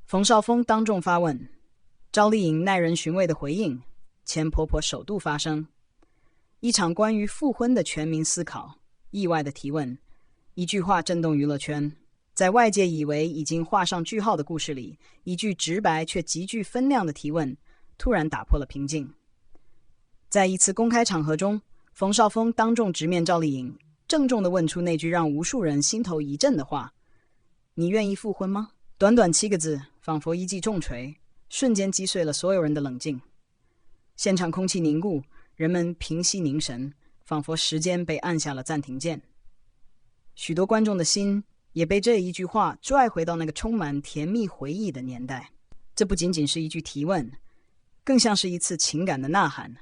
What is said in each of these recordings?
冯绍峰当众发问，赵丽颖耐人寻味的回应，钱婆婆首度发声。一场关于复婚的全民思考，意外的提问，一句话震动娱乐圈。在外界以为已经画上句号的故事里，一句直白却极具分量的提问，突然打破了平静。在一次公开场合中，冯绍峰当众直面赵丽颖，郑重地问出那句让无数人心头一震的话：你愿意复婚吗？短短7个字，仿佛一记重锤，瞬间击碎了所有人的冷静。现场空气凝固，人们屏息凝神，仿佛时间被按下了暂停键。许多观众的心也被这一句话拽回到那个充满甜蜜回忆的年代。这不仅仅是一句提问，更像是一次情感的呐喊，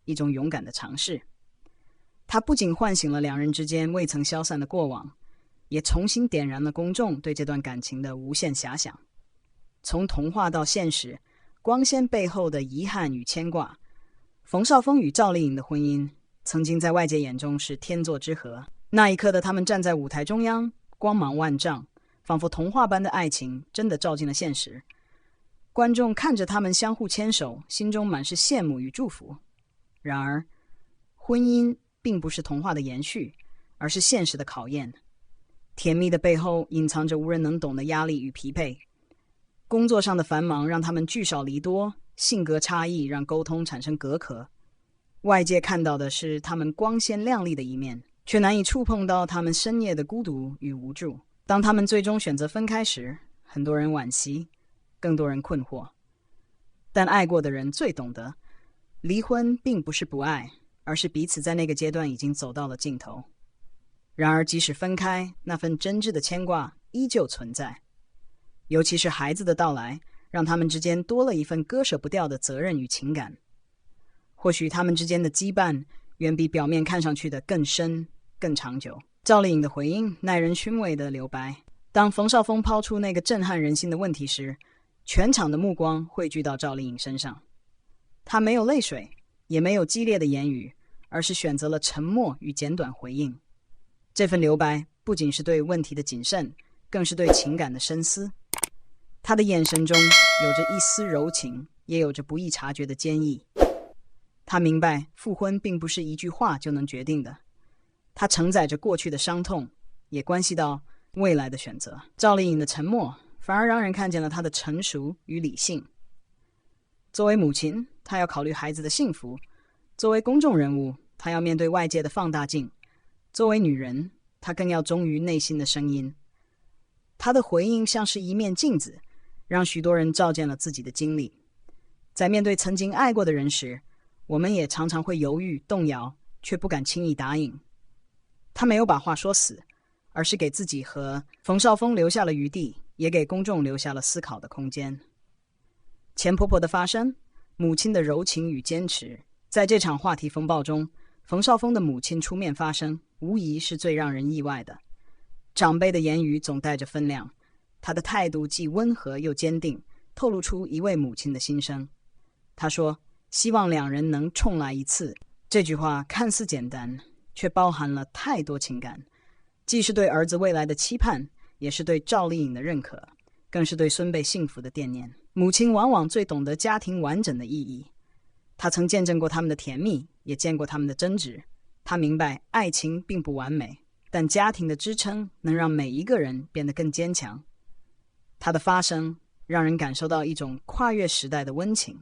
一种勇敢的尝试。它不仅唤醒了两人之间未曾消散的过往，也重新点燃了公众对这段感情的无限遐想。从童话到现实，光鲜背后的遗憾与牵挂。冯绍峰与赵丽颖的婚姻曾经在外界眼中是天作之合，那一刻的他们站在舞台中央，光芒万丈，仿佛童话般的爱情真的照进了现实。观众看着他们相互牵手，心中满是羡慕与祝福。然而，婚姻并不是童话的延续，而是现实的考验。甜蜜的背后隐藏着无人能懂的压力与疲惫。工作上的繁忙让他们聚少离多，性格差异让沟通产生隔阂。外界看到的是他们光鲜亮丽的一面，却难以触碰到他们深夜的孤独与无助。当他们最终选择分开时，很多人惋惜，更多人困惑。但爱过的人最懂得，离婚并不是不爱，而是彼此在那个阶段已经走到了尽头。然而即使分开，那份真挚的牵挂依旧存在。尤其是孩子的到来，让他们之间多了一份割舍不掉的责任与情感。或许他们之间的羁绊远比表面看上去的更深更长久。赵丽颖的回应耐人寻味的留白。当冯绍峰抛出那个震撼人心的问题时，全场的目光汇聚到赵丽颖身上。她没有泪水，也没有激烈的言语，而是选择了沉默与简短回应。这份留白不仅是对问题的谨慎，更是对情感的深思。他的眼神中有着一丝柔情，也有着不易察觉的坚毅。他明白复婚并不是一句话就能决定的，它承载着过去的伤痛，也关系到未来的选择。赵丽颖的沉默反而让人看见了她的成熟与理性。作为母亲，她要考虑孩子的幸福；作为公众人物，她要面对外界的放大镜；作为女人，她更要忠于内心的声音。她的回应像是一面镜子，让许多人照见了自己的经历。在面对曾经爱过的人时，我们也常常会犹豫动摇，却不敢轻易答应。他没有把话说死，而是给自己和冯绍峰留下了余地，也给公众留下了思考的空间。钱婆婆的发声，母亲的柔情与坚持，在这场话题风暴中，冯绍峰的母亲出面发声，无疑是最让人意外的。长辈的言语总带着分量，他的态度既温和又坚定，透露出一位母亲的心声。他说，希望两人能重来一次。这句话看似简单，却包含了太多情感，既是对儿子未来的期盼，也是对赵丽颖的认可，更是对孙辈幸福的惦念。母亲往往最懂得家庭完整的意义，她曾见证过他们的甜蜜，也见过他们的争执。她明白爱情并不完美，但家庭的支撑能让每一个人变得更坚强。她的发声让人感受到一种跨越时代的温情。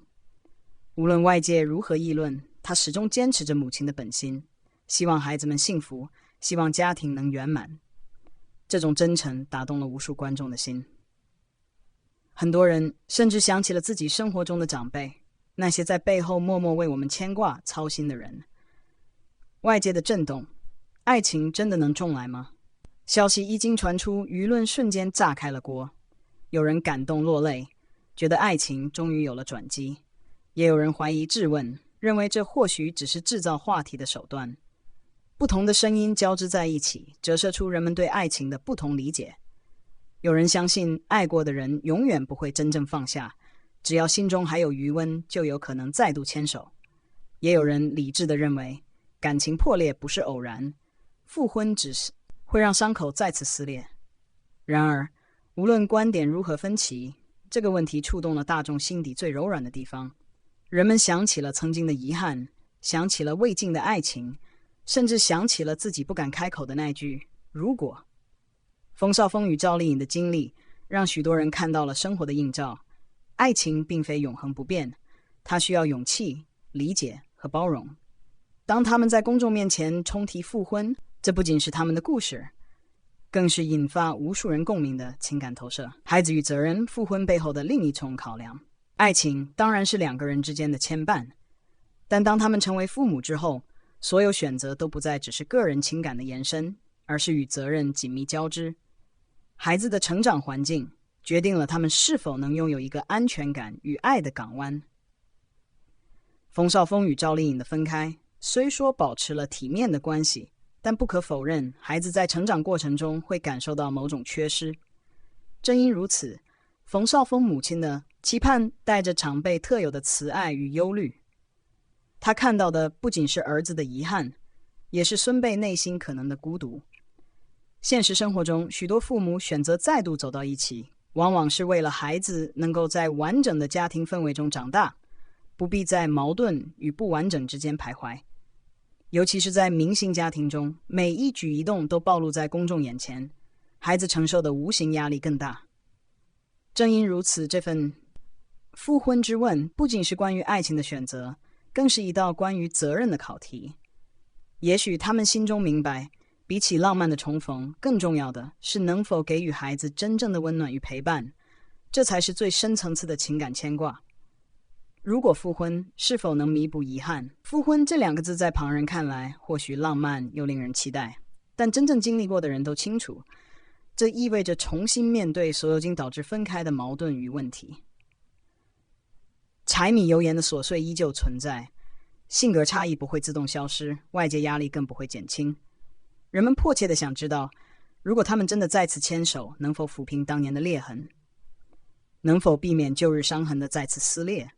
无论外界如何议论，她始终坚持着母亲的本心，希望孩子们幸福，希望家庭能圆满。这种真诚打动了无数观众的心。很多人甚至想起了自己生活中的长辈，那些在背后默默为我们牵挂操心的人。外界的震动，爱情真的能重来吗？消息一经传出，舆论瞬间炸开了锅。有人感动落泪，觉得爱情终于有了转机；也有人怀疑质问，认为这或许只是制造话题的手段。不同的声音交织在一起，折射出人们对爱情的不同理解。有人相信爱过的人永远不会真正放下，只要心中还有余温，就有可能再度牵手。也有人理智地认为，感情破裂不是偶然，复婚只是会让伤口再次撕裂。然而，无论观点如何分歧，这个问题触动了大众心底最柔软的地方。人们想起了曾经的遗憾，想起了未尽的爱情，甚至想起了自己不敢开口的那句如果。冯绍峰与赵丽颖的经历让许多人看到了生活的映照。爱情并非永恒不变，它需要勇气、理解和包容。当他们在公众面前重提复婚，这不仅是他们的故事，更是引发无数人共鸣的情感投射。孩子与责任，复婚背后的另一重考量。爱情当然是两个人之间的牵绊，但当他们成为父母之后，所有选择都不再只是个人情感的延伸，而是与责任紧密交织。孩子的成长环境决定了他们是否能拥有一个安全感与爱的港湾。冯绍峰与赵丽颖的分开，虽说保持了体面的关系，但不可否认，孩子在成长过程中会感受到某种缺失。正因如此，冯绍峰母亲的期盼带着长辈特有的慈爱与忧虑。他看到的不仅是儿子的遗憾，也是孙辈内心可能的孤独。现实生活中，许多父母选择再度走到一起，往往是为了孩子能够在完整的家庭氛围中长大，不必在矛盾与不完整之间徘徊。尤其是在明星家庭中，每一举一动都暴露在公众眼前，孩子承受的无形压力更大。正因如此，这份复婚之问不仅是关于爱情的选择，更是一道关于责任的考题。也许他们心中明白，比起浪漫的重逢，更重要的是能否给予孩子真正的温暖与陪伴，这才是最深层次的情感牵挂。如果复婚，是否能弥补遗憾？复婚这两个字在旁人看来或许浪漫又令人期待，但真正经历过的人都清楚，这意味着重新面对所有经导致分开的矛盾与问题。柴米油盐的琐碎依旧存在，性格差异不会自动消失，外界压力更不会减轻。人们迫切地想知道，如果他们真的再次牵手，能否抚平当年的裂痕？能否避免旧日伤痕的再次撕裂？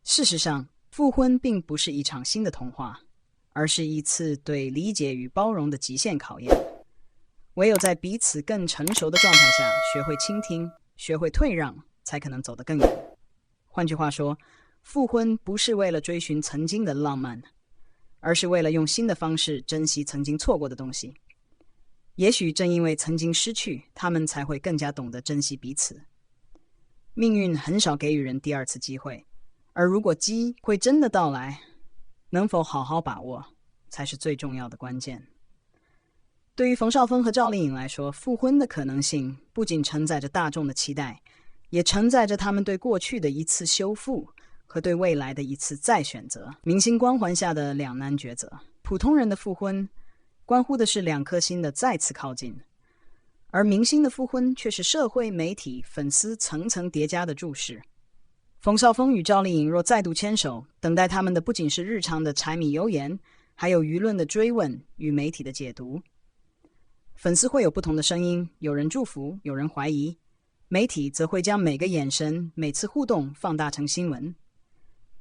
事实上，复婚并不是一场新的童话，而是一次对理解与包容的极限考验。唯有在彼此更成熟的状态下，学会倾听，学会退让，才可能走得更远。换句话说，复婚不是为了追寻曾经的浪漫，而是为了用新的方式珍惜曾经错过的东西。也许正因为曾经失去，他们才会更加懂得珍惜彼此。命运很少给予人第二次机会，而如果机会真的到来，能否好好把握，才是最重要的关键。对于冯绍峰和赵丽颖来说，复婚的可能性不仅承载着大众的期待，也承载着他们对过去的一次修复和对未来的一次再选择。明星光环下的两难抉择，普通人的复婚关乎的是两颗心的再次靠近，而明星的复婚却是社会、媒体、粉丝层层叠加的注视。冯绍峰与赵丽颖若再度牵手，等待他们的不仅是日常的柴米油盐，还有舆论的追问与媒体的解读。粉丝会有不同的声音，有人祝福，有人怀疑，媒体则会将每个眼神、每次互动放大成新闻。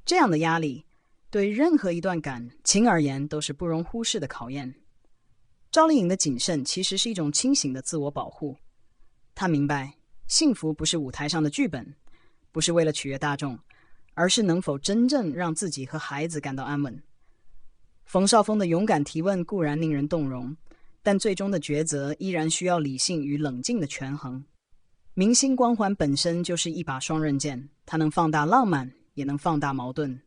这样的压力对任何一段感情而言都是不容忽视的考验。赵丽颖的谨慎其实是一种清醒的自我保护。她明白，幸福不是舞台上的剧本，不是为了取悦大众，而是能否真正让自己和孩子感到安稳。冯绍峰的勇敢提问固然令人动容，但最终的抉择依然需要理性与冷静的权衡。明星光环本身就是一把双刃剑，它能放大浪漫，也能放大矛盾。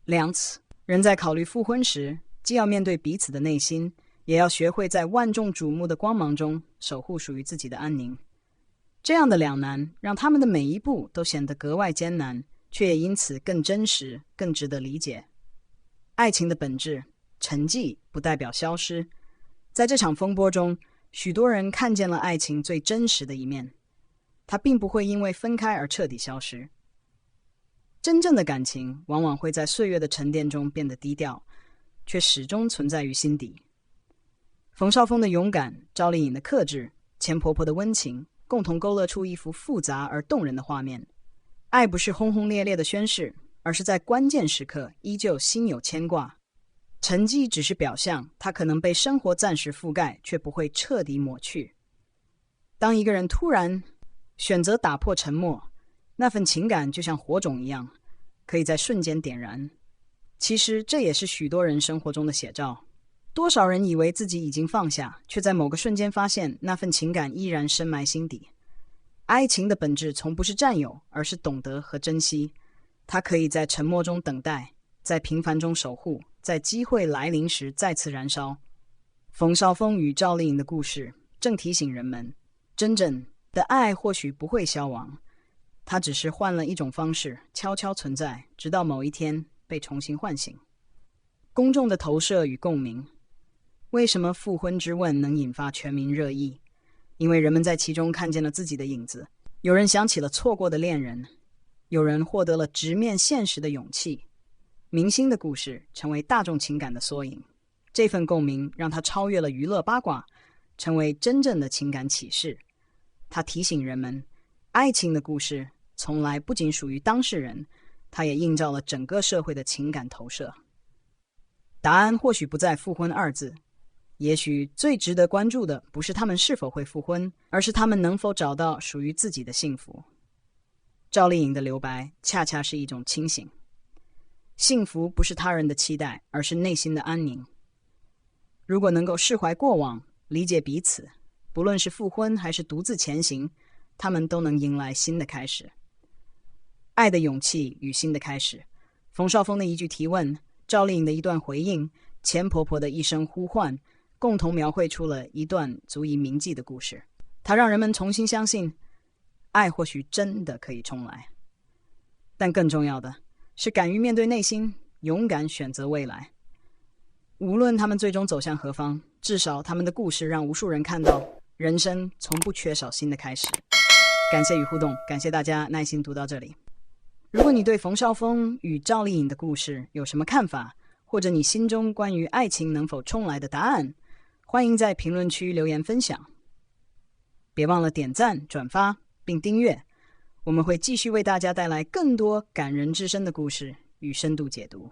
两次，人在考虑复婚时，既要面对彼此的内心，也要学会在万众瞩目的光芒中守护属于自己的安宁。这样的两难，让他们的每一步都显得格外艰难，却也因此更真实，更值得理解。爱情的本质，沉寂不代表消失。在这场风波中，许多人看见了爱情最真实的一面，它并不会因为分开而彻底消失。真正的感情往往会在岁月的沉淀中变得低调，却始终存在于心底。冯绍峰的勇敢，赵丽颖的克制，钱婆婆的温情，共同勾勒出一幅复杂而动人的画面。爱不是轰轰烈烈的宣誓，而是在关键时刻依旧心有牵挂。沉寂只是表象，它可能被生活暂时覆盖，却不会彻底抹去。当一个人突然选择打破沉默，那份情感就像火种一样，可以在瞬间点燃。其实这也是许多人生活中的写照。多少人以为自己已经放下，却在某个瞬间发现那份情感依然深埋心底。爱情的本质从不是占有，而是懂得和珍惜。它可以在沉默中等待，在平凡中守护，在机会来临时再次燃烧。冯绍峰与赵丽颖的故事正提醒人们，真正的爱或许不会消亡，它只是换了一种方式悄悄存在，直到某一天被重新唤醒。公众的投射与共鸣。为什么复婚之问能引发全民热议？因为人们在其中看见了自己的影子。有人想起了错过的恋人，有人获得了直面现实的勇气。明星的故事成为大众情感的缩影，这份共鸣让它超越了娱乐八卦，成为真正的情感启示。它提醒人们，爱情的故事从来不仅属于当事人，它也映照了整个社会的情感投射。答案或许不在复婚二字，也许最值得关注的不是他们是否会复婚，而是他们能否找到属于自己的幸福。赵丽颖的留白恰恰是一种清醒。幸福不是他人的期待，而是内心的安宁。如果能够释怀过往，理解彼此，不论是复婚还是独自前行，他们都能迎来新的开始。爱的勇气与新的开始。冯绍峰的一句提问，赵丽颖的一段回应，钱婆婆的一声呼唤，共同描绘出了一段足以铭记的故事。它让人们重新相信，爱或许真的可以重来。但更重要的是敢于面对内心，勇敢选择未来。无论他们最终走向何方，至少他们的故事让无数人看到，人生从不缺少新的开始。感谢与互动，感谢大家耐心读到这里。如果你对冯绍峰与赵丽颖的故事有什么看法，或者你心中关于爱情能否重来的答案，欢迎在评论区留言分享。别忘了点赞、转发并订阅，我们会继续为大家带来更多感人至深的故事与深度解读。